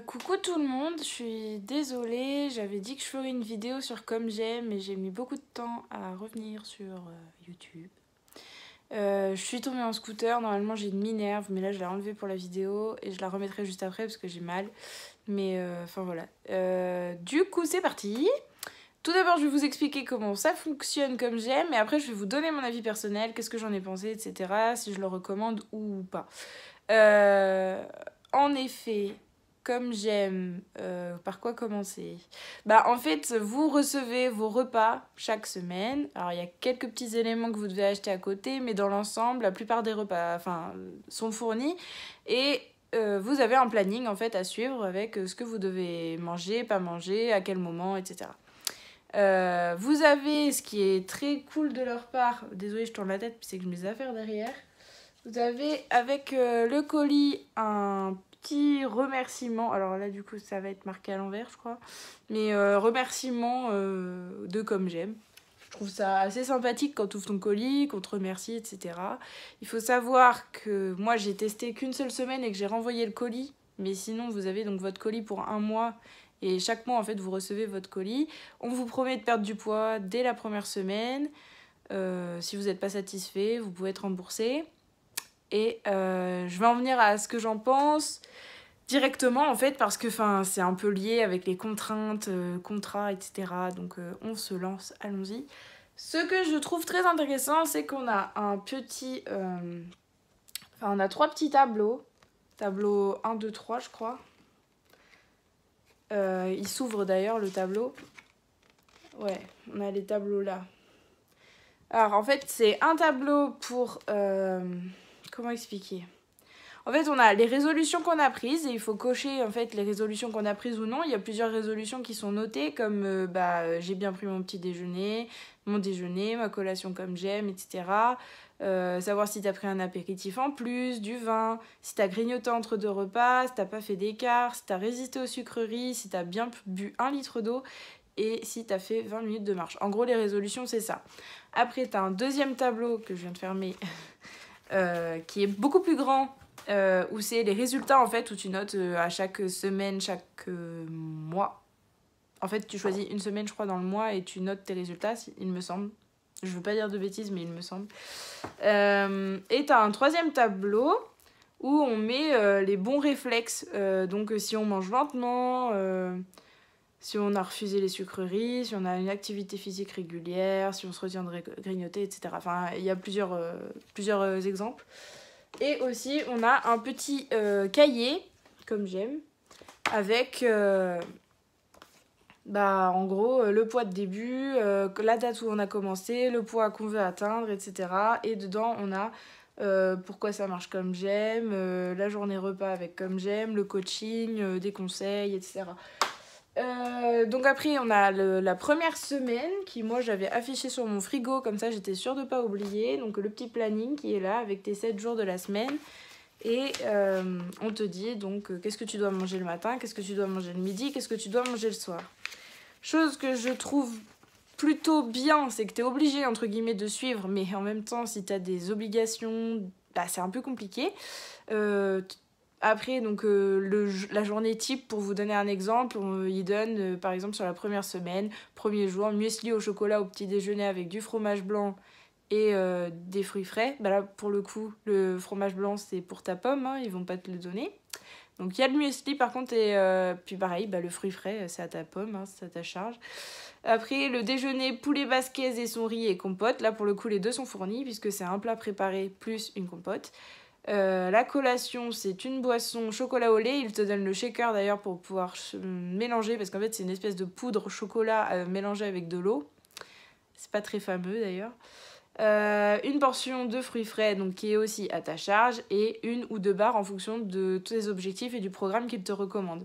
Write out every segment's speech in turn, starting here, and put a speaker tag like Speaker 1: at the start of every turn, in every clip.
Speaker 1: Coucou tout le monde, je suis désolée, j'avais dit que je ferais une vidéo sur Comme J'aime mais j'ai mis beaucoup de temps à revenir sur YouTube. Je suis tombée en scooter, normalement j'ai une minerve mais là je l'ai enlevée pour la vidéo et je la remettrai juste après parce que j'ai mal. Mais enfin voilà. Du coup c'est parti. Tout d'abord je vais vous expliquer comment ça fonctionne Comme J'aime et après je vais vous donner mon avis personnel, qu'est-ce que j'en ai pensé, etc. Si je le recommande ou pas. En effet, Comme J'aime, par quoi commencer? Bah en fait, vous recevez vos repas chaque semaine. Alors il y a quelques petits éléments que vous devez acheter à côté, mais dans l'ensemble, la plupart des repas sont fournis. Et vous avez un planning en fait à suivre avec ce que vous devez manger, pas manger, à quel moment, etc. Vous avez, ce qui est très cool de leur part, désolée je tourne la tête, c'est que j'ai mes affaires derrière. Vous avez avec le colis un petit remerciement. Alors là, du coup, ça va être marqué à l'envers, je crois. Mais remerciement de Comme J'aime. Je trouve ça assez sympathique quand tu ouvres ton colis, qu'on te remercie, etc. Il faut savoir que moi, j'ai testé qu'une seule semaine et que j'ai renvoyé le colis. Mais sinon, vous avez donc votre colis pour un mois. Et chaque mois, en fait, vous recevez votre colis. On vous promet de perdre du poids dès la première semaine. Si vous n'êtes pas satisfait, vous pouvez être remboursé. Et je vais en venir à ce que j'en pense directement en fait parce que c'est un peu lié avec les contraintes, contrats, etc. Donc on se lance, allons-y. Ce que je trouve très intéressant, c'est qu'on a un petit... on a 3 petits tableaux. Tableau 1, 2, 3 je crois. Il s'ouvre d'ailleurs le tableau. Ouais, on a les tableaux là. Alors en fait c'est un tableau pour... comment expliquer ? En fait, on a les résolutions qu'on a prises et il faut cocher en fait les résolutions qu'on a prises ou non. Il y a plusieurs résolutions qui sont notées comme j'ai bien pris mon petit déjeuner, mon déjeuner, ma collation comme j'aime, etc. Savoir si t'as pris un apéritif en plus, du vin, si t'as grignoté entre 2 repas, si t'as pas fait d'écart, si t'as résisté aux sucreries, si t'as bien bu 1 litre d'eau et si t'as fait 20 minutes de marche. En gros, les résolutions, c'est ça. Après, t'as un deuxième tableau que je viens de fermer qui est beaucoup plus grand. Où c'est les résultats en fait, où tu notes à chaque semaine, chaque mois. En fait, tu choisis une semaine, je crois, dans le mois et tu notes tes résultats, il me semble. Je veux pas dire de bêtises, mais il me semble. Et t'as un troisième tableau où on met les bons réflexes. Donc, si on mange lentement, si on a refusé les sucreries, si on a une activité physique régulière, si on se retient de grignoter, etc. Enfin, il y a plusieurs exemples. Et aussi, on a un petit cahier, comme j'aime, avec, en gros, le poids de début, la date où on a commencé, le poids qu'on veut atteindre, etc. Et dedans, on a pourquoi ça marche comme j'aime, la journée repas avec comme j'aime, le coaching, des conseils, etc. Donc après, on a la première semaine qui, moi, j'avais affiché sur mon frigo, comme ça, j'étais sûre de ne pas oublier. Donc le petit planning qui est là avec tes 7 jours de la semaine. Et on te dit donc qu'est-ce que tu dois manger le matin, qu'est-ce que tu dois manger le midi, qu'est-ce que tu dois manger le soir. Chose que je trouve plutôt bien, c'est que tu es obligé, entre guillemets, de suivre, mais en même temps, si tu as des obligations, c'est un peu compliqué. Après, donc, la journée type, pour vous donner un exemple, il donne, par exemple, sur la première semaine, premier jour, muesli au chocolat au petit déjeuner avec du fromage blanc et des fruits frais. Bah là, pour le coup, le fromage blanc, c'est pour ta pomme, hein, ils vont pas te le donner. Donc, il y a le muesli, par contre, et puis pareil, le fruit frais, c'est à ta pomme, hein, c'est à ta charge. Après, le déjeuner, poulet basquez et son riz et compote. Là, pour le coup, les deux sont fournis, puisque c'est un plat préparé plus une compote. La collation, c'est une boisson chocolat au lait. Il te donne le shaker d'ailleurs pour pouvoir mélanger, parce qu'en fait c'est une espèce de poudre chocolat mélangée avec de l'eau. C'est pas très fameux d'ailleurs. Une portion de fruits frais donc, qui est aussi à ta charge et 1 ou 2 barres en fonction de tous les objectifs et du programme qu'il te recommande.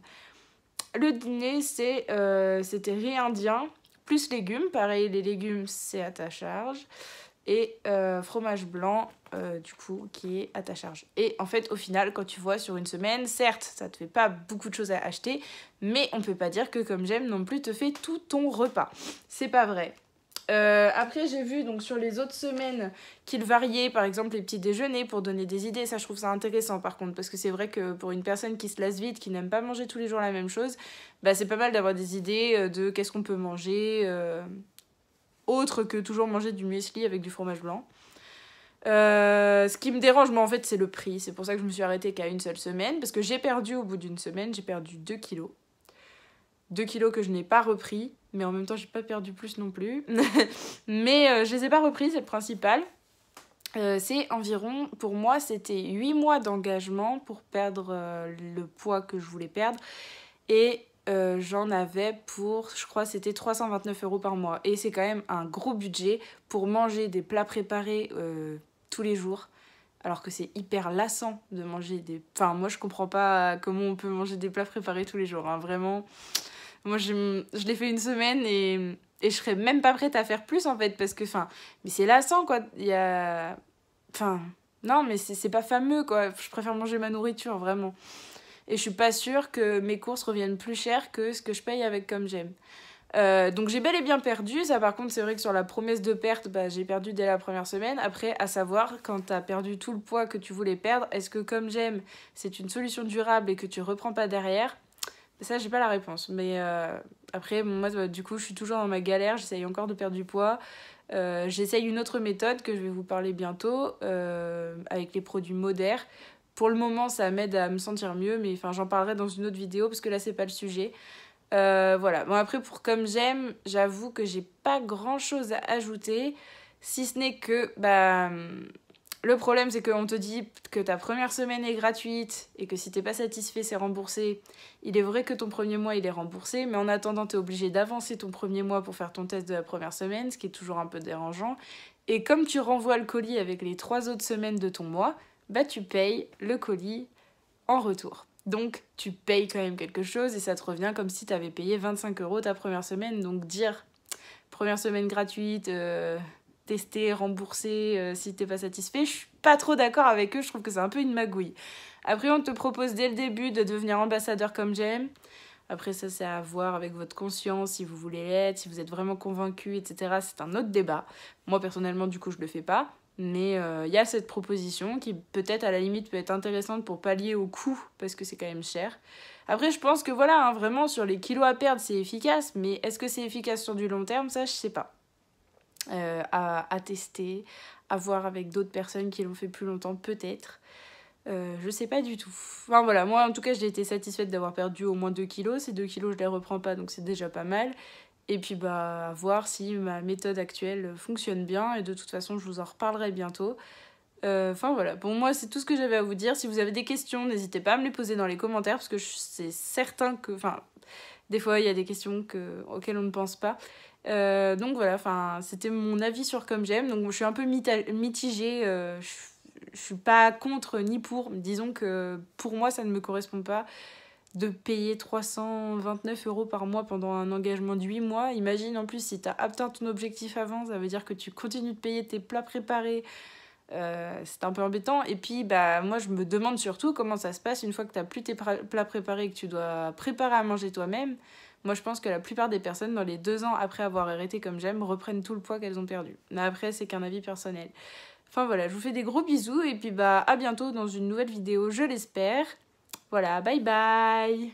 Speaker 1: Le dîner, c'était riz indien plus légumes. Pareil, les légumes, c'est à ta charge. Et fromage blanc, du coup, qui est à ta charge. Et en fait, au final, quand tu vois sur une semaine, certes, ça te fait pas beaucoup de choses à acheter, mais on peut pas dire que Comme j'aime non plus te fait tout ton repas. C'est pas vrai. Après, j'ai vu donc sur les autres semaines qu'il variait, par exemple, les petits déjeuners pour donner des idées. Ça, je trouve ça intéressant par contre, parce que c'est vrai que pour une personne qui se lasse vite, qui n'aime pas manger tous les jours la même chose, bah, c'est pas mal d'avoir des idées de qu'est-ce qu'on peut manger, autre que toujours manger du muesli avec du fromage blanc. Ce qui me dérange, moi, en fait, c'est le prix. C'est pour ça que je me suis arrêtée qu'à une seule semaine, parce que j'ai perdu au bout d'une semaine, j'ai perdu 2 kilos. 2 kilos que je n'ai pas repris, mais en même temps, j'ai pas perdu plus non plus. Mais je les ai pas repris, c'est le principal. C'est environ, pour moi, c'était 8 mois d'engagement pour perdre le poids que je voulais perdre. Et j'en avais pour, je crois, c'était 329 € par mois. Et c'est quand même un gros budget pour manger des plats préparés tous les jours. Alors que c'est hyper lassant de manger des... Enfin, moi, je comprends pas comment on peut manger des plats préparés tous les jours, hein, vraiment. Moi, je l'ai fait une semaine et je serais même pas prête à faire plus, en fait, parce que, enfin, mais c'est lassant, quoi. Il y a... Enfin, non, mais c'est pas fameux, quoi. Je préfère manger ma nourriture, vraiment. Et je suis pas sûre que mes courses reviennent plus cher que ce que je paye avec Comme J'aime. Donc j'ai bel et bien perdu. Ça, par contre, c'est vrai que sur la promesse de perte, bah, j'ai perdu dès la première semaine. Après, à savoir, quand t'as perdu tout le poids que tu voulais perdre, est-ce que Comme J'aime, c'est une solution durable et que tu reprends pas derrière? Ça, j'ai pas la réponse. Mais après, bon, moi, bah, du coup, je suis toujours dans ma galère. J'essaye encore de perdre du poids. J'essaye une autre méthode que je vais vous parler bientôt avec les produits Moder. Pour le moment, ça m'aide à me sentir mieux, mais enfin, j'en parlerai dans une autre vidéo parce que là, c'est pas le sujet. Voilà. Bon, après, pour Comme J'aime, j'avoue que j'ai pas grand chose à ajouter, si ce n'est que bah, le problème, c'est qu'on te dit que ta première semaine est gratuite et que si t'es pas satisfait, c'est remboursé. Il est vrai que ton premier mois, il est remboursé, mais en attendant, t'es obligé d'avancer ton premier mois pour faire ton test de la première semaine, ce qui est toujours un peu dérangeant. Et comme tu renvoies le colis avec les 3 autres semaines de ton mois, bah tu payes le colis en retour. Donc tu payes quand même quelque chose et ça te revient comme si t'avais payé 25 € ta première semaine. Donc dire première semaine gratuite, tester, rembourser si t'es pas satisfait, je suis pas trop d'accord avec eux, je trouve que c'est un peu une magouille. Après, on te propose dès le début de devenir ambassadeur Comme J'aime. Après, ça, c'est à voir avec votre conscience, si vous voulez l'être, si vous êtes vraiment convaincu, etc. C'est un autre débat. Moi, personnellement, du coup, je le fais pas. Mais y a cette proposition qui, peut-être, à la limite, peut être intéressante pour pallier au coût, parce que c'est quand même cher. Après, je pense que voilà, hein, vraiment, sur les kilos à perdre, c'est efficace. Mais est-ce que c'est efficace sur du long terme? Ça, je sais pas. À tester, à voir avec d'autres personnes qui l'ont fait plus longtemps, peut-être. Je sais pas du tout. Enfin voilà, moi en tout cas j'ai été satisfaite d'avoir perdu au moins 2 kilos. Ces 2 kilos je les reprends pas donc c'est déjà pas mal. Et puis bah voir si ma méthode actuelle fonctionne bien et de toute façon je vous en reparlerai bientôt. Enfin voilà, pour moi c'est tout ce que j'avais à vous dire. Si vous avez des questions, n'hésitez pas à me les poser dans les commentaires parce que c'est certain que... Enfin, des fois il y a des questions auxquelles on ne pense pas. Donc voilà, enfin, c'était mon avis sur Comme J'aime. Donc je suis un peu mitigée. Je suis pas contre ni pour. Disons que pour moi, ça ne me correspond pas de payer 329 € par mois pendant un engagement de 8 mois. Imagine en plus si tu as atteint ton objectif avant, ça veut dire que tu continues de payer tes plats préparés. C'est un peu embêtant. Et puis, bah, moi, je me demande surtout comment ça se passe une fois que tu n'as plus tes plats préparés et que tu dois préparer à manger toi-même. Moi, je pense que la plupart des personnes, dans les 2 ans après avoir arrêté Comme J'aime, reprennent tout le poids qu'elles ont perdu. Mais après, c'est qu'un avis personnel. Enfin voilà, je vous fais des gros bisous et puis bah à bientôt dans une nouvelle vidéo, je l'espère. Voilà, bye bye!